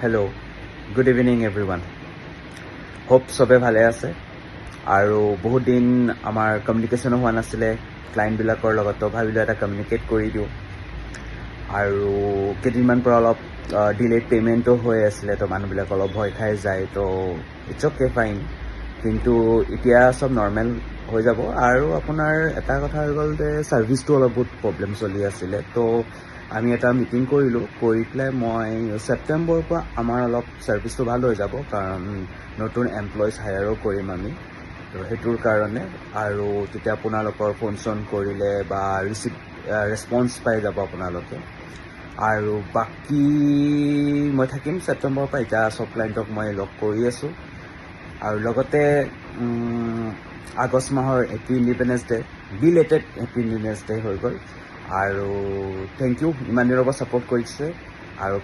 Hello' good evening everyone. Hope চবে ভালে আছে আৰু বহুত দিন আমাৰ কমিউনিকেশ্যনো হোৱা নাছিলে ক্লাইণ্টবিলাকৰ লগত, তো ভাবিলোঁ এটা কমিউনিকেট কৰি দিওঁ। আৰু কেইদিনমান পৰা অলপ ডিলেড পে'মেণ্টো হৈ আছিলে, তো মানুহবিলাক অলপ ভয় খাই যায়, তো ইটছ অ'কে ফাইন। কিন্তু এতিয়া চব নৰ্মেল হৈ যাব। আৰু আপোনাৰ এটা কথা হৈ গ'ল যে ছাৰ্ভিচটো অলপ বহুত প্ৰব্লেম চলি আছিলে, তো আমি এটা মিটিং কৰিলোঁ, কৰি পেলাই মই ছেপ্টেম্বৰৰ পৰা আমাৰ অলপ ছাৰ্ভিচটো ভাল হৈ যাব, কাৰণ নতুন এমপ্লয়িজ হায়াৰো কৰিম আমি, তো সেইটোৰ কাৰণে। আৰু তেতিয়া আপোনালোকৰ ফোন চোন কৰিলে বা ৰেছপন্স পাই যাব আপোনালোকে। আৰু বাকী মই থাকিম ছেপ্টেম্বৰৰ পৰা। এতিয়া চব ক্লাইণ্টক মই লগ কৰি আছোঁ। আৰু লগতে আগষ্ট মাহৰ happy independence day, belated happy independence day হৈ গ'ল। আৰু থেংক ইউ ইমান দিনৰ পৰা ছাপোৰ্ট কৰিছে। আৰু